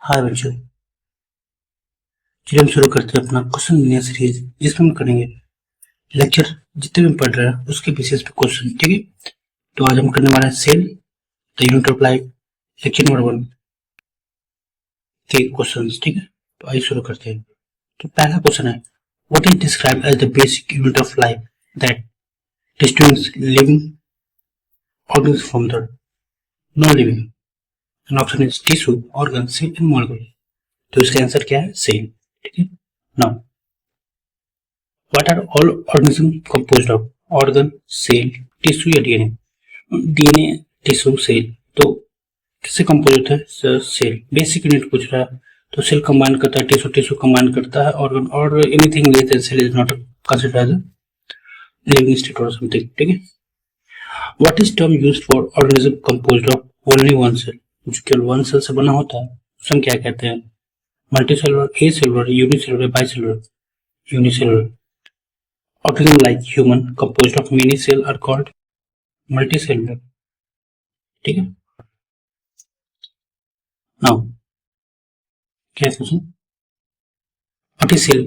हाय बच्चों, चलिए हम शुरू करते हैं अपना क्वेश्चन दुनिया सीरीज, जिसमें हम करेंगे लेक्चर जितने भी हम पढ़ रहे हैं उसके बेसिस पे क्वेश्चन। ठीक है, तो आज हम करने वाले हैं cell the unit of life, lecture number 1 के क्वेश्चंस। ठीक है, तो आइए शुरू करते हैं। तो पहला क्वेश्चन है, what is described as the basic unit of life that distinguish living organs from the non living? And option is tissue, organ, cell and molecule. तो इसका आंसर क्या है? सेल। ठीक है, now what are all organisms composed of? Organ, cell, tissue या DNA? DNA, tissue, cell. तो किससे compose होता है सर? सेल। बेसिक यूनिट पूछ रहा है तो सेल कंबाइन करता है, टिश्यू टिश्यू कंबाइन करता है, ऑर्गन और anything less than cell is not considered as living state और समथिंग। ठीक है, what is term used for organism composed of only one cell? जो केवल वन सेल से बना होता है उसे हम क्या कहते हैं? Multicellular, acellular, unicellular, bicellular? Unicellular. Organisms like human composed of many cells are called multicellular. ठीक है, now क्या question? What is cell?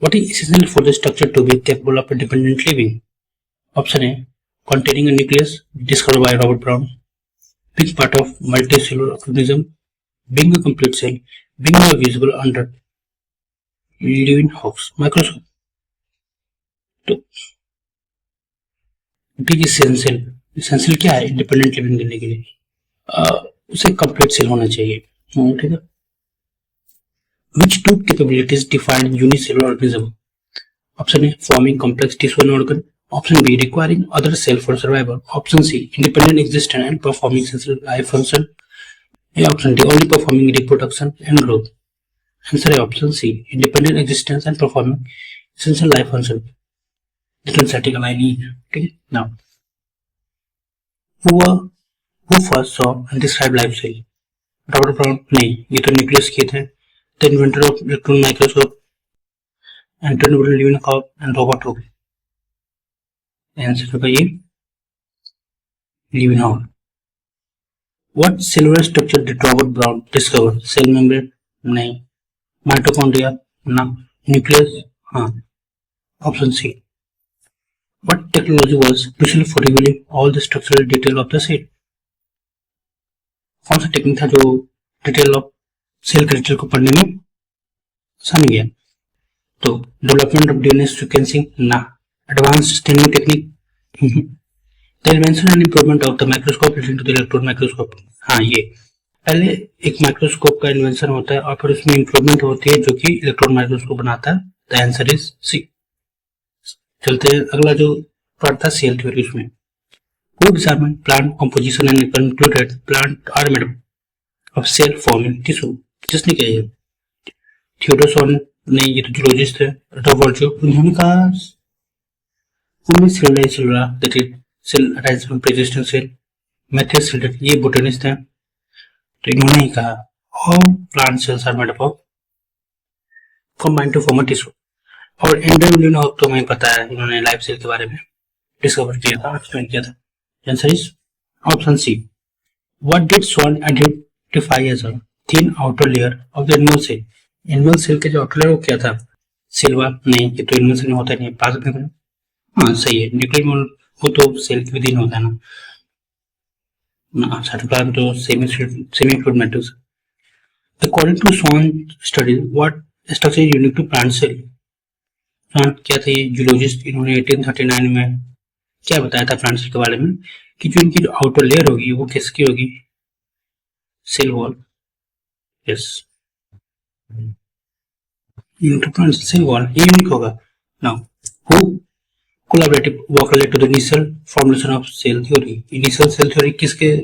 What is essential for the structure to be capable of independent living? Option A, containing a nucleus, discovered by Robert Brown. Which part of multicellular organism? Being a complete cell, being not visible under Leeuwenhoek's microscope. तो it is essential. Essential क्या है independent living करने के लिए? उसे complete cell होना चाहिए। ठीक है, which two capabilities define unicellular organism? Option A, forming complex tissue and organ. Option B, requiring other cell for survival. Option C, independent existence and performing essential life function. Option D, only performing reproduction and growth. Answer है option C, independent existence and performing essential life function. Different static aligning. Okay, now who first saw and described life cell? Robert Brown? नहीं, ये तो nucleus के थे। The inventor of electron microscope Antonie Leeuwenhoek and Robert Hooke. Answer होगा ये Leeuwenhoek. What cellular structure did Robert Brown discover? Cell membrane? नहीं। Mitochondria? ना। Nucleus? हाँ। Option C. What technology was used for revealing all the structural detail of the cell? कौन सा technique था जो detail of cell के detail को पढ़ने में आसानी गया? तो डेवलपमेंट ऑफ डीएनए सीक्वेंसिंग? ना। Advance staining technique? The invention and improvement of the microscope leading to the electron microscope? हाँ, ये पहले एक माइक्रोस्कोप का इन्वेंशन होता है और फिर उसमें इंप्रूवमेंट होती है जो कि इलेक्ट्रॉन माइक्रोस्कोप बनाता है। The answer is C. चलते हैं अगला जो पार्ट था सेल थ्योरी। उसमें who examined plant composition and concluded plant are made of cell forming tissue? जिसने किया ये? थियोडोसॉन ने, ये तो जूलॉजिस्ट है। रोबर्ट, उन्होंने कहा unicellular that is cell arise from pre-existing cell. Matthias Schleiden, ये बोटेनिस्ट है, तो इन्होंने ही कहा all plant cells are made up of combined to form a tissue. और एंड्रयू ल्यूवेनहॉक तो हमें पता है, इन्होंने लाइफ सेल के बारे में डिस्कवर किया था, एक्सप्लेन किया था। Answer is option C. What did Swan identify as a thin outer layer of the animal cell? Animal cell के जो आउटर लेयर वो क्या था? Cell wall? नहीं, ये तो एनिमल सेल में होता नहीं है। पास में हाँ सही है, न्यूक्लियर वॉल वो तो सेल के विदिन होता है ना। साइटोप्लाज्म तो semi fluid matrix. According to Swan study, what structure is unique to plant cell? Plant क्या थे जूलॉजिस्ट, इन्होंने 1839 में क्या बताया था प्लांट सेल के बारे में कि जो इनकी जो आउटर लेयर होगी वो किसकी होगी? Cell wall. Yes, cell wall ये यूनिक होगा। Now who collaborative work led to the initial formulation of cell theory? Initial cell theory किसके,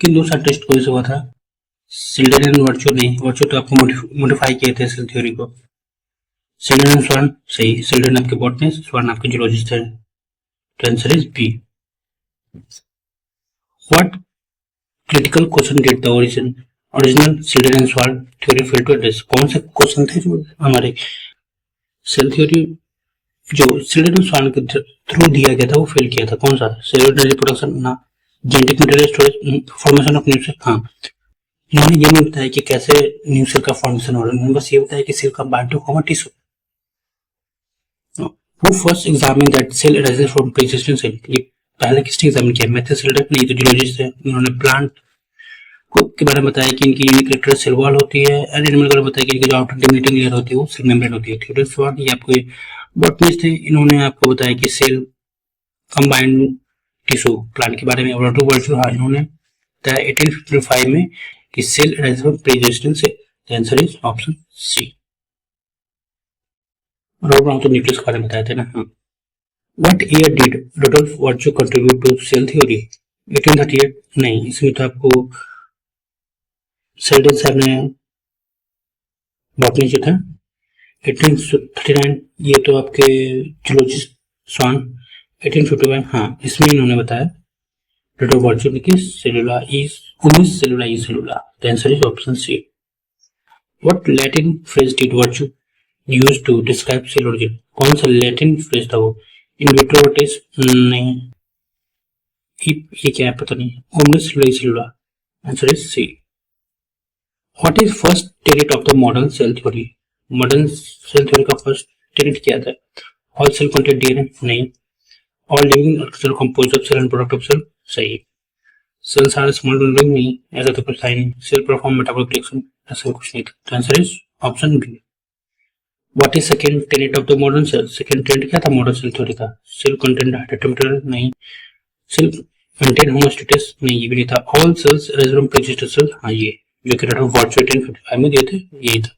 किन दो साइंटिस्ट को हुआ था? Schleiden and Virchow? नहीं, वर्चू तो आपको मॉडिफाई किए थे सेल थ्योरी को। Schleiden and Schwann? सही, सिल्डन आपके बॉटनिस्ट, स्वान आपके जूलॉजिस्ट है। The answer is B. What critical question did the original Silden and Swan theory fail to address? कौन से क्वेश्चन थे जो हमारे सेल थ्योरी जो सिल्डन एंड स्वान के थ्रू दिया गया था वो फेल किया था? कौन सा? Cellular reproduction? ना। Genetic material storage, formation of new cell? हाँ। इन्होंने ये नहीं बताया कि कैसे न्यू सेल का फॉर्मेशन हो रहा है, इन्होंने बस ये बताया कि सेल का bind to common tissue. Who first examined that cell arises from pre-existing cell? ये पहले किसने एग्जामिन किया? मैथ्यू सेल्डर नहीं, तो जियोलॉजिस्ट है। उन्होंने प्लांट को के बारे में बताया कि इनकी यूनिक कैरेक्टर सेल वॉल होती है, एंड एनिमल के बारे में बताया कि इनकी जो आउटर डोमिनेटिंग लेयर होती है वो सेल मेम्ब्रेन होती है। थ्योडोरस स्वान ये आपको बॉटनिस्ट थे, इन्होंने आपको बताया कि सेल कंबाइंड टिश्यू प्लांट के बारे में। और वर्चुअल हाँ इन्होंने बताया 1855 में कि cell arise from pre-existing cell. The answer is option C. Robert Brown तो न्यूक्लियस के बारे में बताए थे ना। हाँ। What year did Rudolf Virchow contribute to cell theory? 1838 नहीं, इसमें तो आपको सेल्डन साहब ने बॉटनी जो था। 1839 ये तो आपके जूलॉजिस्ट स्वान। 1851 हाँ इसमें इन्होंने बताया रुडोल्फ वर्चो ने कि cellula is cellula. The answer is option C. What Latin phrase did Virchow use to describe cell origin? कौन सा लैटिन फ्रेज था वो? इन विट्रो टेस्ट नहीं, ये क्या है पता नहीं। Omnis cellula. Answer is C. What is first tenet of the modern cell theory? Modern cell theory का फर्स्ट टेनेट क्या था? ऑल सेल कंटेन डीएनए नहीं। All living cell compose of cell and product of cell सही। Cells are small डोनलिंग नहीं, ऐसा तो कुछ था ही नहीं। सेल परफॉर्म मेटाबॉलिक रिएक्शन ऐसा कुछ नहीं था। Answer is option B. What is second tenet of the modern cell? Second tenet क्या था मॉडर्न सेल थ्योरी का? सेल कंटेंट हाइड्रोमीटर नहीं। सेल कंटेंट होमोस्टेसिस नहीं, ये भी नहीं था। All cells arise from pre-existing cell हाँ ये जो कि वर्चो 1855 में दिए थे यही था।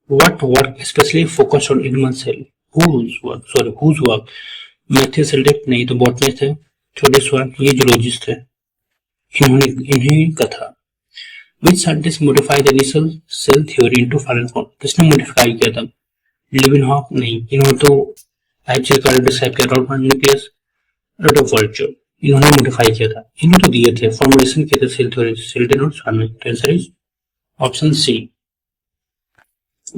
What work especially focused on animal cell? Whose work? Matthew Schleiden नहीं, तो बॉटनिस्ट थे। थ्योडोरस स्वान ये जूलॉजिस्ट थे, इन्हीं का था। Which scientist modified the initial cell theory into final form? किसने मॉडिफाई किया था? लिविनहॉफ नहीं, इन्होंने तो लाइफ सेल का डिस्क्राइब किया। रॉबर्ट न्यूक्लियस, रुडोल्फ वर्चो इन्होंने मॉडिफाई किया था। इन्होंने तो दिए थे फॉर्मुलेशन किए थे सेल थ्योरी सेल्डन और स्वान में। तो answer is option C.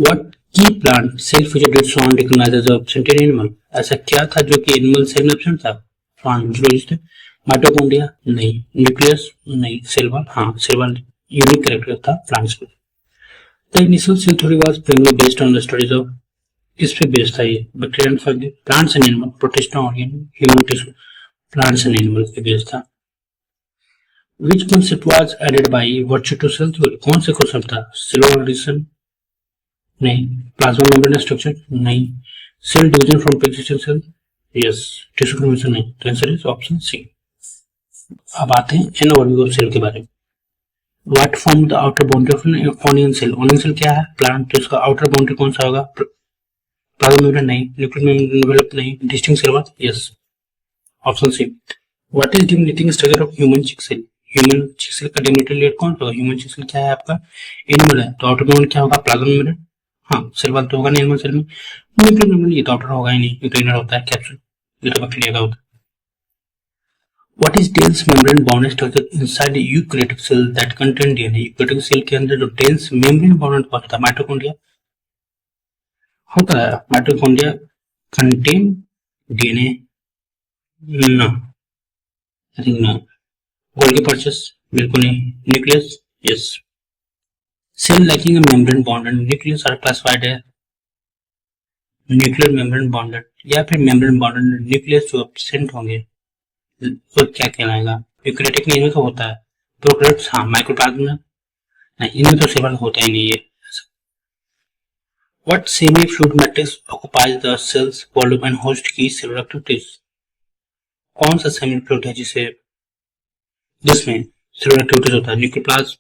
What key plant cell feature did Swan recognize as absent in animal? ऐसा क्या था जो कि एनिमल सेल में एब्सेंट था? स्वान जूलॉजिस्ट थे। माइटोकॉन्ड्रिया नहीं, न्यूक्लियस नहीं, सेल वॉल हाँ सेल वॉल यूनिक कैरेक्टर था प्लांट्स पे। The initial cell theory was primarily based on the studies of, किस पे बेस्ड था ये? Bacteria and fungi, plants and animal, protista organ, human tissue, plants and animal पे based था। Which concept was added by Virchow to cell theory? कौन से concept था? Cellular addition नहीं, प्लाज्मा मेम्ब्रेन स्ट्रक्चर नहीं, cell division from pre-existing cell yes, tissue formation नहीं। तो answer is option सी। अब आते हैं एन ओवरव्यू ऑफ सेल के बारे में। What form the outer boundary of an onion cell? Onion cell क्या है? प्लांट, तो इसका outer boundary कौन सा होगा? प्लाज्मा मेम्ब्रेन नहीं, न्यूक्लियर मेम्ब्रेन नहीं, distinct cell wall yes, option C. What is delineating structure of human chick cell? Human chick cell का डिलिमिटिंग लेयर कौन सा होगा? ह्यूमन चिक सेल क्या है आपका? एनिमल है, तो आउटर बाउंड्री क्या होगा? प्लाज्मा मेम्ब्रेन हाँ, सेल वॉल तो होगा नहीं एनिमल सेल में। न्यूक्लियर मेम्ब्रेन ये तो आउटर होगा ही नहीं, ये तो इनर होता है कैप्सूल, ये तो बैक्टीरिया का होता है। What is dense membrane bounded structure inside a eukaryotic cell that contain DNA? Eukaryotic cell के अंदर जो डेंस मेम्ब्रेन बाउंडेड कौन होता है? माइटोकॉन्ड्रिया होता है। Mitochondria contain DNA no, I think no. Golgi purchase बिल्कुल नहीं। Nucleus yes. Cell lacking a membrane bonded nucleus are classified as nuclear membrane bonded या फिर मेम्ब्रेन बॉन्डेड न्यूक्लियस जो एब्सेंट होंगे वो क्या कहलाएगा? यूकैरियोटिक में इनमें तो होता है, प्रोकैरियोट्स हाँ, माइक्रोप्लाज्म में नहीं, इनमें तो सेल होता ही नहीं है। What semi-fluid matrix occupies the cell's volume and host key cellular activities? कौन सा सेमी फ्लूइड है जिसमें सेलुलर एक्टिविटीज होता है? न्यूक्लियोप्लाज्म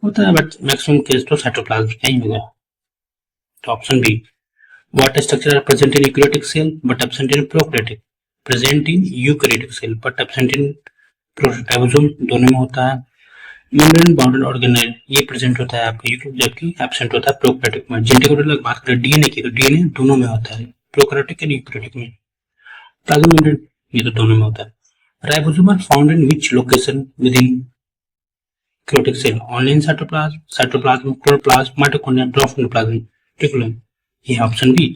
होता है, बट मैक्सिमम केस तो साइटोप्लाज्म का ही होगा, तो option B. What structure are present in eukaryotic cell but absent in prokaryotic? Present in eukaryotic cell but absent in prokaryotic, ribosome दोनों में होता है। मेम्ब्रेन बाउंडेड ऑर्गेनेल ये प्रेजेंट होता है आपके यूकैरियोटिक, जबकि एब्सेंट होता है प्रोकैरियोटिक में। जेनेटिक बात करें डीएनए की, तो डीएनए दोनों में होता है, प्रोकैरियोटिक एंड यूकैरियोटिक में। प्लाज्मा मेम्ब्रेन ये तो दोनों में होता है। Ribosome are found in which location within eukaryotic cell? Only in cytoplasm, chloroplast, mitochondria, ड्रोफ्लोप्लाज्म, रेटिकुलम, ये ऑप्शन बी।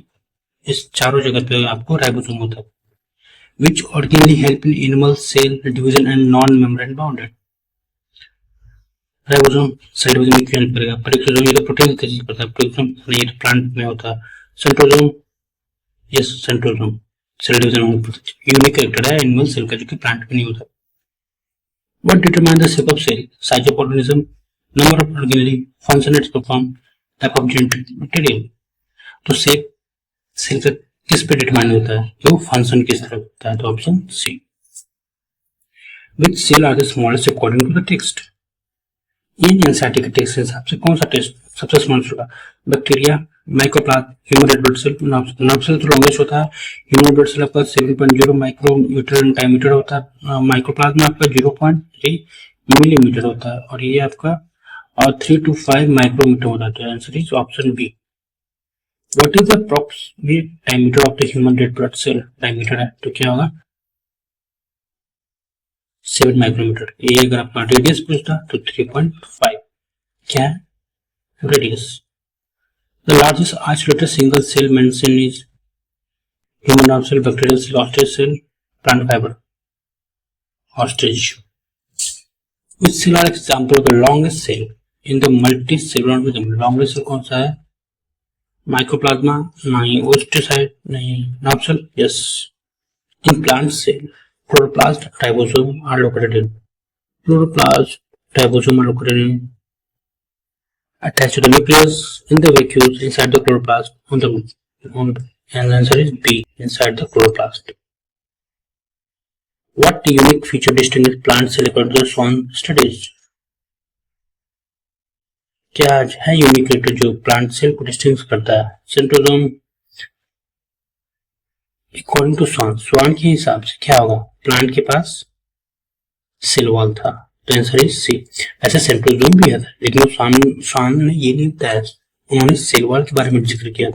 इस चारों जगह पे आपको राइबोसोम होता है। which originally help in animal cell division and non-membrane bounded. Ribosome cell division में क्यों हेल्प करेगा? पेरिक्सोसोम ये तो प्रोटीन की चीज करता है, पेरिक्सोसोम नहीं, ये प्लांट में होता है। Centrosome, yes centrosome cell division में यूनिक कैरेक्टर है एनिमल सेल का, जो कि प्लांट में नहीं होता। What determines the shape of cell? Size of organism, number of organelles, function it perform, type of genetic material. तो शेप सेल का किस पे डिटरमाइन होता है? जो फंक्शन किस तरह होता है? तो option C. Which cell are the smallest according to the text? इन एनसीईआरटी के टेक्स्ट के हिसाब से कौन सा टेस्ट सबसे स्मॉलेस्ट होगा? Bacteria, microplasm, human red blood cell. Nerve cell तो लॉन्गेस्ट होता है। ह्यूमन रेड ब्लड सेल आपका 7.0 माइक्रोमीटर डायमीटर होता है। माइक्रोप्लाज्म आपका 0.3 मिलीमीटर होता है और ये आपका 3 to 5 माइक्रोमीटर होता है। तो answer is option B. What is the approximate diameter of the human red blood cell? Diameter है तो क्या होगा? 7 माइक्रोमीटर। ये अगर आपका रेडियस पूछता तो 3.5 क्या है? Radius. The largest isolated single cell mention is human nerve cell, bacterial cell, ostrich cell, plant fibre, ostrich. Which cell are example of the longest cell in the multicellular organism? longest cell कौन सा है? Mycoplasma नहीं, osteocyte नहीं, nerve cell yes. In plant cell, chloroplast, ribosome are located in. Chloroplast, ribosome are located in. Attached to the nucleus in the vacuoles inside the chloroplast and the answer is B, inside the chloroplast. What unique feature distinguishes plant cell according to the Swan studies? क्या है unique factor जो plant cell को distinguish करता है? Centrosome according to स्वान के हिसाब से क्या होगा? प्लांट के पास सेल वॉल था, तो आंसर इज सी। ऐसे सेंट्रोसोम भी है लेकिन स्वान ने ये नहीं बताया, उन्होंने सेल वॉल के बारे में जिक्र किया।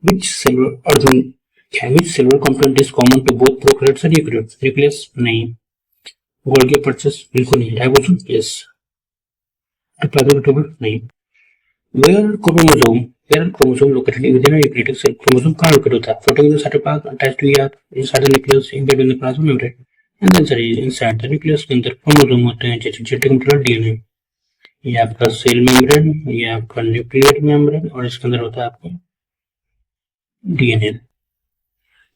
Which cellular component is common to both prokaryotes and eukaryotes? Nucleus नहीं, गोल्गी पर्चेस बिल्कुल नहीं, राइबोसोम यस, नहीं। Where chromosome located within a eukaryotic cell? Chromosome कहाँ लोकेट होता है? Floating in the cytoplasm, attached to ER, inside the nucleus, embedded in the plasma membrane. And the answer is inside the nucleus. के अंदर chromosome होते हैं, जैसे genetic material DNA. ये आपका सेल मेम्ब्रेन, ये आपका न्यूक्लियर मेम्ब्रेन और इसके अंदर होता है आपका DNA.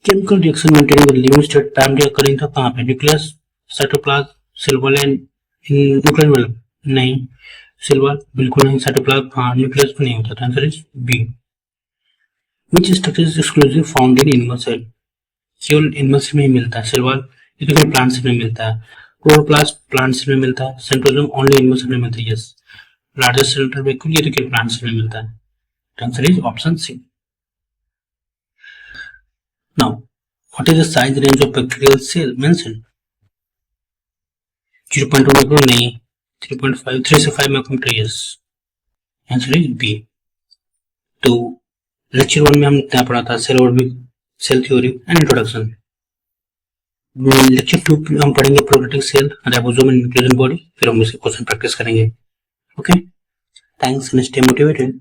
Chemical reaction maintaining the living state primary occurring था कहाँ पे? Nucleus, cytoplasm, cell wall and nuclear wall नहीं, सेल वॉल बिल्कुल नहीं, साइटोप्लाज्म हाँ, न्यूक्लियस नहीं होता, तो answer is B. Which structure is exclusive found in animal cell? केवल एनिमल सेल में ही मिलता है सेल वॉल, ये तो केवल प्लांट सेल में मिलता है। क्लोरोप्लास्ट प्लांट सेल में मिलता है, सेंट्रोसोम ओनली एनिमल सेल में मिलता है यस। लार्जेस्ट सेलुलर वैक्यूल ये तो केवल प्लांट सेल में मिलता है, तो answer is option C. Now what is the size range of bacterial cell mention? 0.2 micron नहीं, 3.5 3 से 5 micrometre yes, answer is B. तो लेक्चर 1 में हमने क्या पढ़ा था? Cell orbit, cell theory and introduction. Lecture 2 में हम पढ़ेंगे prokaryotic cell, ribosome and nuclear body, फिर हम इसे क्वेश्चन प्रैक्टिस करेंगे। Okay, thanks and stay motivated.